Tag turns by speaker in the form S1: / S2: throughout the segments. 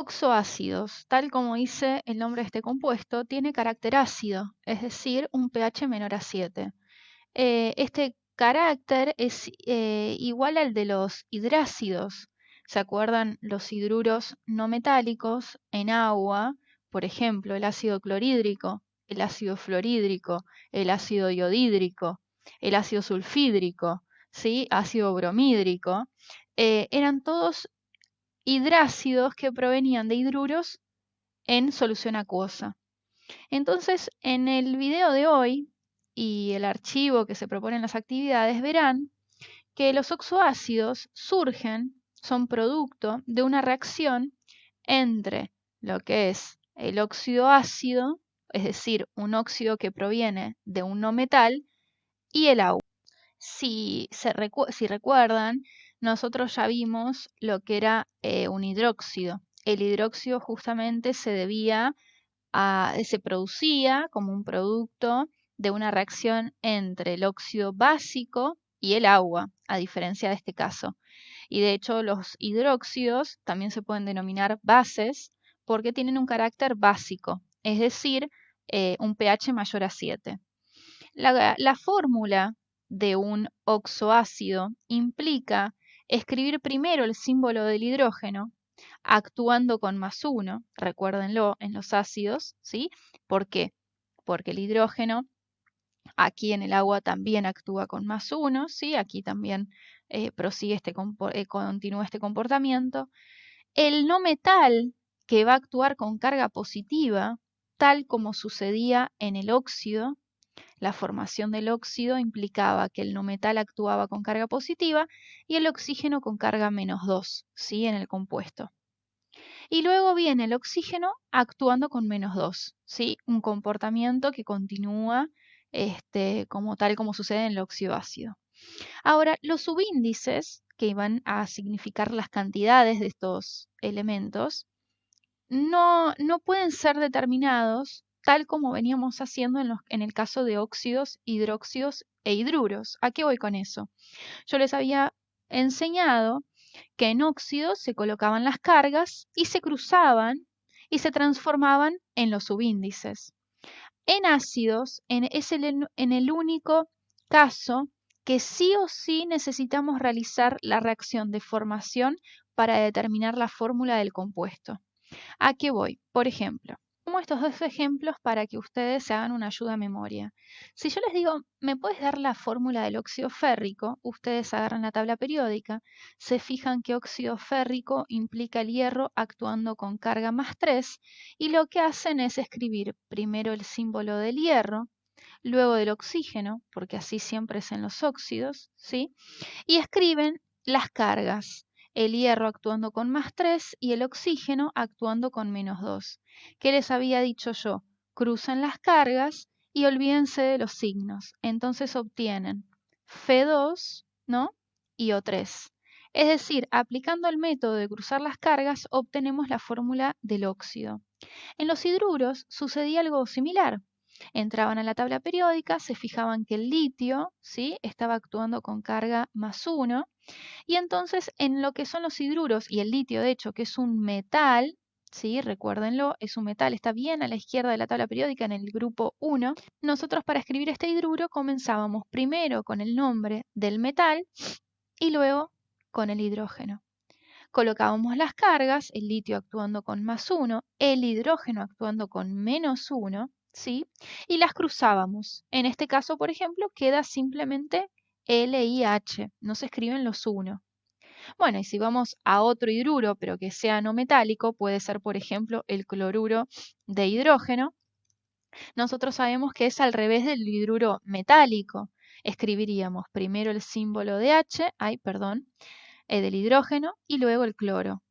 S1: Oxoácidos, tal como dice el nombre de este compuesto, tiene carácter ácido, es decir, un pH menor a 7. Este carácter es igual al de los hidrácidos. ¿Se acuerdan los hidruros no metálicos en agua? Por ejemplo, el ácido clorhídrico, el ácido fluorhídrico, el ácido iodídrico, el ácido sulfídrico, ¿sí? Ácido bromídrico. Eran todos hidrácidos que provenían de hidruros en solución acuosa. Entonces, en el video de hoy y el archivo que se propone en las actividades, verán que los oxoácidos son producto de una reacción entre lo que es el óxido ácido, es decir, un óxido que proviene de un no metal, y el agua. Si recuerdan, nosotros ya vimos lo que era un hidróxido. El hidróxido justamente se producía como un producto de una reacción entre el óxido básico y el agua, a diferencia de este caso. Y de hecho los hidróxidos también se pueden denominar bases porque tienen un carácter básico, es decir, un pH mayor a 7. La fórmula de un oxoácido implica escribir primero el símbolo del hidrógeno actuando con +1, recuérdenlo en los ácidos, ¿sí? ¿Por qué? Porque el hidrógeno aquí en el agua también actúa con +1, ¿sí? Aquí también continúa este comportamiento. El no metal que va a actuar con carga positiva, tal como sucedía en el óxido, la formación del óxido implicaba que el no metal actuaba con carga positiva y el oxígeno con carga -2, ¿sí? En el compuesto. Y luego viene el oxígeno actuando con -2, ¿sí? Un comportamiento que continúa tal como sucede en el óxido ácido. Ahora, los subíndices, que iban a significar las cantidades de estos elementos, no pueden ser determinados tal como veníamos haciendo en el caso de óxidos, hidróxidos e hidruros. ¿A qué voy con eso? Yo les había enseñado que en óxidos se colocaban las cargas y se cruzaban y se transformaban en los subíndices. En ácidos es en el único caso que sí o sí necesitamos realizar la reacción de formación para determinar la fórmula del compuesto. ¿A qué voy? Por ejemplo, como estos dos ejemplos para que ustedes se hagan una ayuda a memoria. Si yo les digo, ¿me puedes dar la fórmula del óxido férrico? Ustedes agarran la tabla periódica, se fijan que óxido férrico implica el hierro actuando con carga +3 y lo que hacen es escribir primero el símbolo del hierro, luego del oxígeno, porque así siempre es en los óxidos, ¿sí? Y escriben las cargas, el hierro actuando con +3 y el oxígeno actuando con -2. ¿Qué les había dicho yo? Cruzan las cargas y olvídense de los signos. Entonces obtienen F2, ¿no? Y O3. Es decir, aplicando el método de cruzar las cargas, obtenemos la fórmula del óxido. En los hidruros sucedía algo similar. Entraban a la tabla periódica, se fijaban que el litio, ¿sí? Estaba actuando con carga +1 y entonces en lo que son los hidruros y el litio, de hecho, que es un metal, ¿sí? Recuérdenlo, es un metal, está bien a la izquierda de la tabla periódica en el grupo 1. Nosotros para escribir este hidruro comenzábamos primero con el nombre del metal y luego con el hidrógeno. Colocábamos las cargas, el litio actuando con +1, el hidrógeno actuando con -1, ¿sí? Y las cruzábamos. En este caso, por ejemplo, queda simplemente LiH, no se escriben los 1. Bueno, y si vamos a otro hidruro, pero que sea no metálico, puede ser, por ejemplo, el cloruro de hidrógeno. Nosotros sabemos que es al revés del hidruro metálico. Escribiríamos primero el símbolo de H, del hidrógeno y luego el cloro.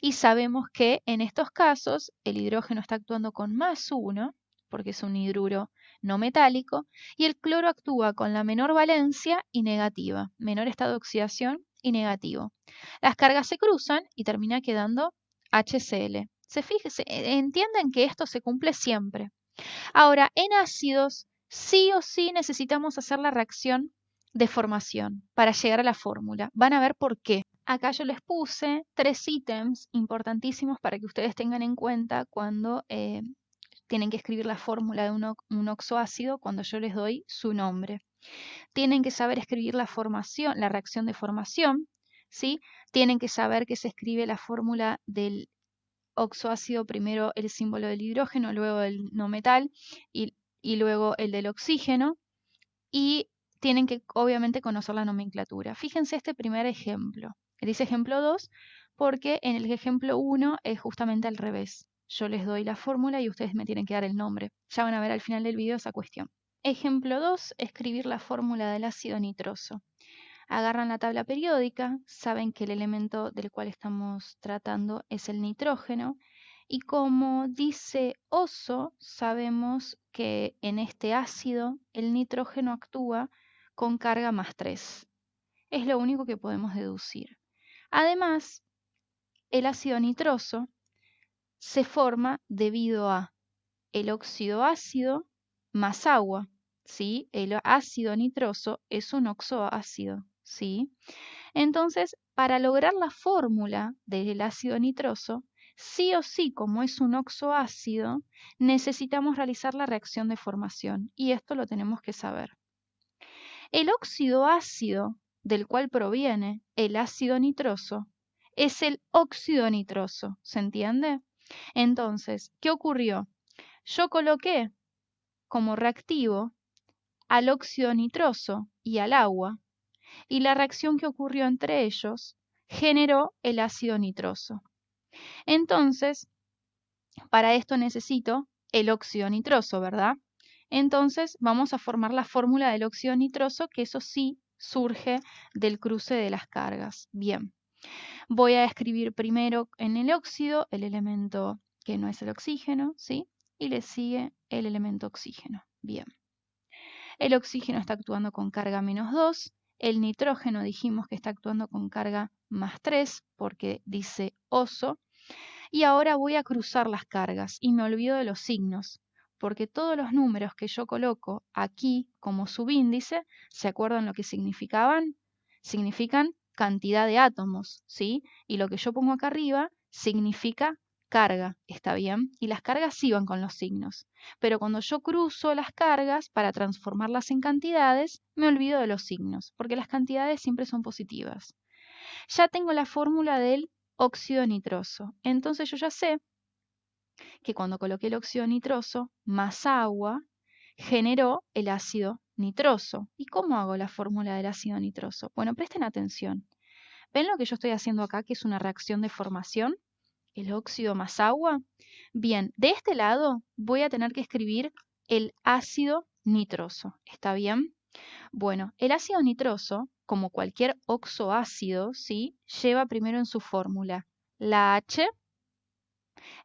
S1: Y sabemos que en estos casos el hidrógeno está actuando con +1, porque es un hidruro no metálico, y el cloro actúa con la menor valencia y negativa, menor estado de oxidación y negativo. Las cargas se cruzan y termina quedando HCl. Entienden que esto se cumple siempre. Ahora, en ácidos, sí o sí necesitamos hacer la reacción de formación para llegar a la fórmula. Van a ver por qué. acá yo les puse 3 ítems importantísimos para que ustedes tengan en cuenta cuando tienen que escribir la fórmula de un oxoácido cuando yo les doy su nombre. Tienen que saber escribir la formación, la reacción de formación, ¿sí? Tienen que saber que se escribe la fórmula del oxoácido, primero el símbolo del hidrógeno, luego el no metal y luego el del oxígeno. Y tienen que obviamente conocer la nomenclatura. Fíjense este primer ejemplo. Dice ejemplo 2 porque en el ejemplo 1 es justamente al revés. Yo les doy la fórmula y ustedes me tienen que dar el nombre. Ya van a ver al final del video esa cuestión. Ejemplo 2, escribir la fórmula del ácido nitroso. Agarran la tabla periódica, saben que el elemento del cual estamos tratando es el nitrógeno y como dice Oso, sabemos que en este ácido el nitrógeno actúa con carga +3. Es lo único que podemos deducir. Además, el ácido nitroso se forma debido a el óxido ácido más agua, ¿sí? El ácido nitroso es un oxoácido, ¿sí? Entonces, para lograr la fórmula del ácido nitroso, sí o sí, como es un oxoácido, necesitamos realizar la reacción de formación y esto lo tenemos que saber. El óxido ácido del cual proviene el ácido nitroso es el óxido nitroso, ¿se entiende? Entonces, ¿qué ocurrió? Yo coloqué como reactivo al óxido nitroso y al agua, y la reacción que ocurrió entre ellos generó el ácido nitroso. Entonces, para esto necesito el óxido nitroso, ¿verdad? Entonces, vamos a formar la fórmula del óxido nitroso, que eso sí surge del cruce de las cargas. Bien, voy a escribir primero en el óxido el elemento que no es el oxígeno, ¿sí? Y le sigue el elemento oxígeno. Bien. El oxígeno está actuando con carga -2. El nitrógeno dijimos que está actuando con carga +3 porque dice Oso. Y ahora voy a cruzar las cargas y me olvido de los signos, porque todos los números que yo coloco aquí como subíndice, ¿se acuerdan lo que significaban? Significan cantidad de átomos, ¿sí? Y lo que yo pongo acá arriba significa carga, ¿está bien? Y las cargas sí van con los signos. Pero cuando yo cruzo las cargas para transformarlas en cantidades, me olvido de los signos, porque las cantidades siempre son positivas. Ya tengo la fórmula del óxido nitroso. Entonces yo ya sé que cuando coloqué el óxido nitroso más agua, generó el ácido nitroso. ¿Y cómo hago la fórmula del ácido nitroso? Bueno, presten atención. ¿Ven lo que yo estoy haciendo acá, que es una reacción de formación? El óxido más agua. Bien, de este lado voy a tener que escribir el ácido nitroso. ¿Está bien? Bueno, el ácido nitroso, como cualquier oxoácido, ¿sí? Lleva primero en su fórmula la H,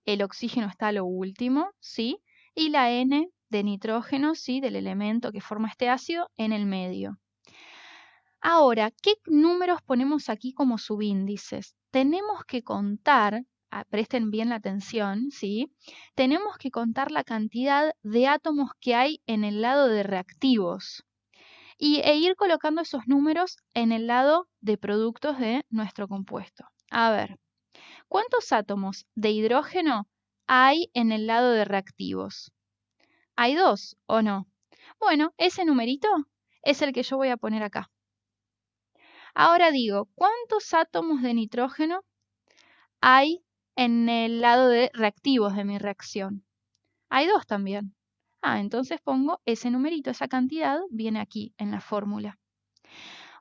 S1: el oxígeno está a lo último, ¿sí? Y la N de nitrógeno, ¿sí? Del elemento que forma este ácido en el medio. Ahora, ¿qué números ponemos aquí como subíndices? Tenemos que contar, presten bien la atención, ¿sí? Tenemos que contar la cantidad de átomos que hay en el lado de reactivos e ir colocando esos números en el lado de productos de nuestro compuesto. A ver, ¿cuántos átomos de hidrógeno hay en el lado de reactivos? ¿Hay 2 o no? Bueno, ese numerito es el que yo voy a poner acá. Ahora digo, ¿cuántos átomos de nitrógeno hay en el lado de reactivos de mi reacción? Hay 2 también. Entonces pongo ese numerito, esa cantidad viene aquí en la fórmula.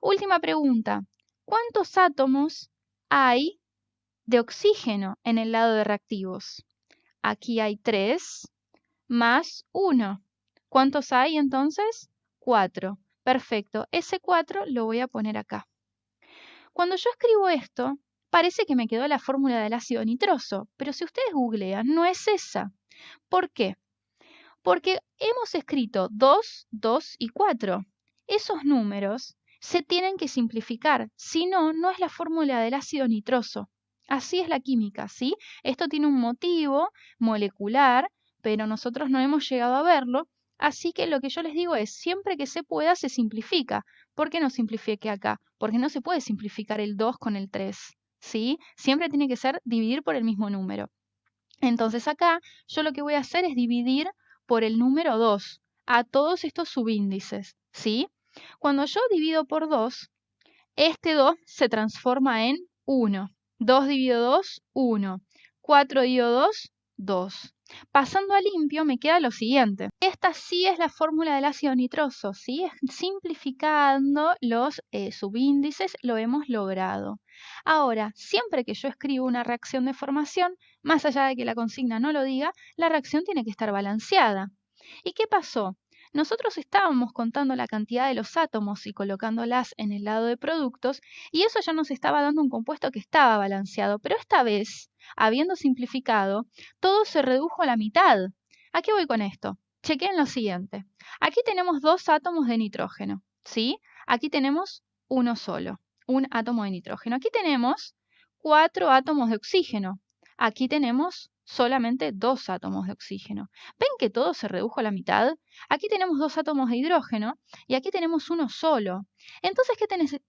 S1: Última pregunta. ¿Cuántos átomos hay de oxígeno en el lado de reactivos? Aquí hay 3 más 1. ¿Cuántos hay entonces? 4. Perfecto. Ese 4 lo voy a poner acá. Cuando yo escribo esto, parece que me quedó la fórmula del ácido nitroso, pero si ustedes googlean, no es esa. ¿Por qué? Porque hemos escrito 2, 2 y 4. Esos números se tienen que simplificar, si no, no es la fórmula del ácido nitroso. Así es la química, ¿sí? Esto tiene un motivo molecular, pero nosotros no hemos llegado a verlo Así que lo que yo les digo es, siempre que se pueda, se simplifica. ¿Por qué no simplifique acá? Porque no se puede simplificar el 2 con el 3, ¿sí? Siempre tiene que ser dividir por el mismo número. Entonces acá yo lo que voy a hacer es dividir por el número 2 a todos estos subíndices, ¿sí? Cuando yo divido por 2, este 2 se transforma en 1. 2 dividido 2, 1. 4 dividido 2, 2. Pasando a limpio me queda lo siguiente. Esta sí es la fórmula del ácido nitroso, ¿sí? Simplificando los subíndices lo hemos logrado. Ahora, siempre que yo escribo una reacción de formación, más allá de que la consigna no lo diga, la reacción tiene que estar balanceada. ¿Y qué pasó? Nosotros estábamos contando la cantidad de los átomos y colocándolas en el lado de productos, y eso ya nos estaba dando un compuesto que estaba balanceado, pero esta vez, habiendo simplificado, todo se redujo a la mitad. ¿A qué voy con esto? Chequen lo siguiente. Aquí tenemos 2 átomos de nitrógeno, ¿sí? Aquí tenemos uno solo, un átomo de nitrógeno. Aquí tenemos 4 átomos de oxígeno. Aquí tenemos solamente 2 átomos de oxígeno. ¿Ven que todo se redujo a la mitad? Aquí tenemos 2 átomos de hidrógeno y aquí tenemos uno solo. Entonces,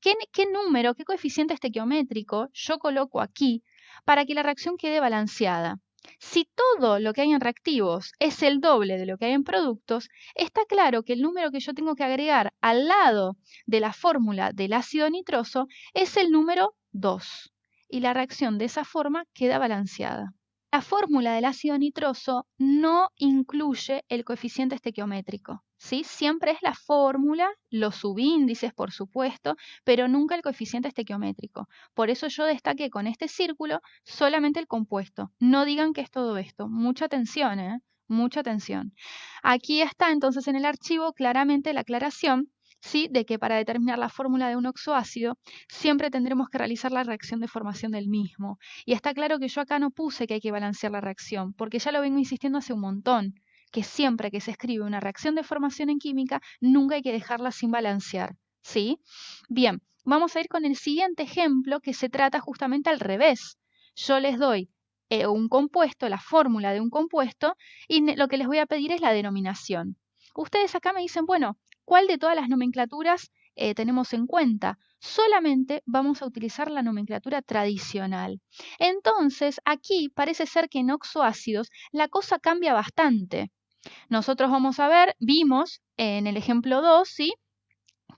S1: ¿qué número, qué coeficiente estequiométrico yo coloco aquí para que la reacción quede balanceada? Si todo lo que hay en reactivos es el doble de lo que hay en productos, está claro que el número que yo tengo que agregar al lado de la fórmula del ácido nitroso es el número 2. Y la reacción de esa forma queda balanceada. La fórmula del ácido nitroso no incluye el coeficiente estequiométrico, ¿sí? Siempre es la fórmula, los subíndices, por supuesto, pero nunca el coeficiente estequiométrico. Por eso yo destaqué con este círculo solamente el compuesto. No digan que es todo esto. Mucha atención, ¿eh? Mucha atención. Aquí está entonces en el archivo claramente la aclaración, ¿sí? De que para determinar la fórmula de un oxoácido siempre tendremos que realizar la reacción de formación del mismo. Y está claro que yo acá no puse que hay que balancear la reacción, porque ya lo vengo insistiendo hace un montón, que siempre que se escribe una reacción de formación en química, nunca hay que dejarla sin balancear, ¿sí? Bien, vamos a ir con el siguiente ejemplo que se trata justamente al revés. Yo les doy un compuesto, la fórmula de un compuesto, y lo que les voy a pedir es la denominación. Ustedes acá me dicen, bueno, ¿cuál de todas las nomenclaturas tenemos en cuenta? Solamente vamos a utilizar la nomenclatura tradicional. Entonces, aquí parece ser que en oxoácidos la cosa cambia bastante. Nosotros vamos a ver, vimos en el ejemplo 2, ¿sí?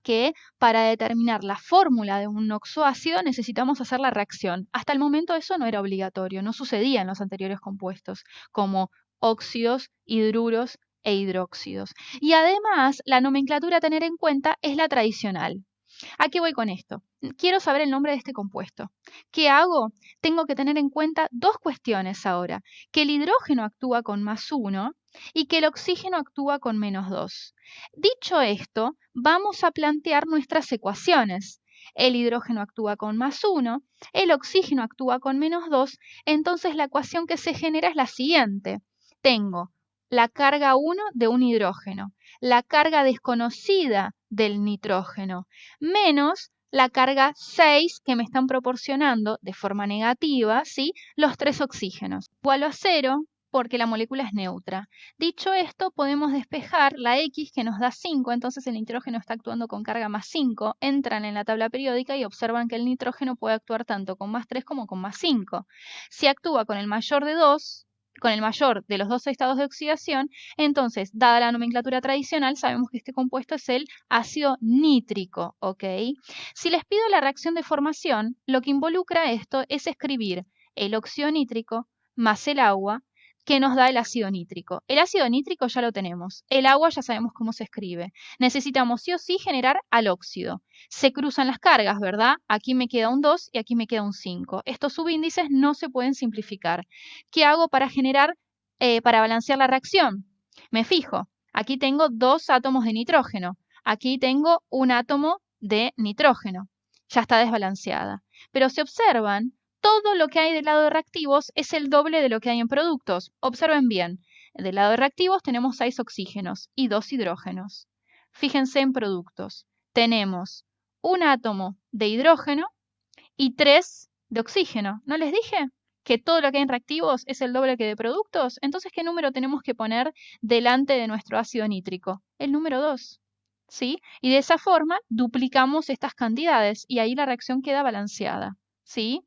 S1: Que para determinar la fórmula de un oxoácido necesitamos hacer la reacción. Hasta el momento eso no era obligatorio, no sucedía en los anteriores compuestos, como óxidos, hidruros e hidróxidos. Y además, la nomenclatura a tener en cuenta es la tradicional. ¿A qué voy con esto? Quiero saber el nombre de este compuesto. ¿Qué hago? Tengo que tener en cuenta dos cuestiones ahora. Que el hidrógeno actúa con +1 y que el oxígeno actúa con -2. Dicho esto, vamos a plantear nuestras ecuaciones. El hidrógeno actúa con +1, el oxígeno actúa con -2, entonces la ecuación que se genera es la siguiente. Tengo la carga 1 de un hidrógeno, la carga desconocida del nitrógeno, menos la carga 6 que me están proporcionando de forma negativa, ¿sí? Los 3 oxígenos. Igual a 0 porque la molécula es neutra. Dicho esto, podemos despejar la X que nos da 5, entonces el nitrógeno está actuando con carga +5. Entran en la tabla periódica y observan que el nitrógeno puede actuar tanto con +3 como con +5. Si actúa con el mayor de 2, con el mayor de los dos estados de oxidación, entonces, dada la nomenclatura tradicional, sabemos que este compuesto es el ácido nítrico, ¿ok? Si les pido la reacción de formación, lo que involucra esto es escribir el óxido nítrico más el agua, que nos da el ácido nítrico. El ácido nítrico ya lo tenemos, el agua ya sabemos cómo se escribe. Necesitamos sí o sí generar al óxido. Se cruzan las cargas, ¿verdad? Aquí me queda un 2 y aquí me queda un 5. Estos subíndices no se pueden simplificar. ¿Qué hago para para balancear la reacción? Me fijo, aquí tengo 2 átomos de nitrógeno, aquí tengo un átomo de nitrógeno. Ya está desbalanceada. Pero si observan, todo lo que hay del lado de reactivos es el doble de lo que hay en productos. Observen bien, del lado de reactivos tenemos 6 oxígenos y 2 hidrógenos. Fíjense en productos. Tenemos un átomo de hidrógeno y 3 de oxígeno. ¿No les dije? que todo lo que hay en reactivos es el doble que de productos, entonces ¿qué número tenemos que poner delante de nuestro ácido nítrico? El número 2. ¿Sí? Y de esa forma duplicamos estas cantidades y ahí la reacción queda balanceada. ¿Sí?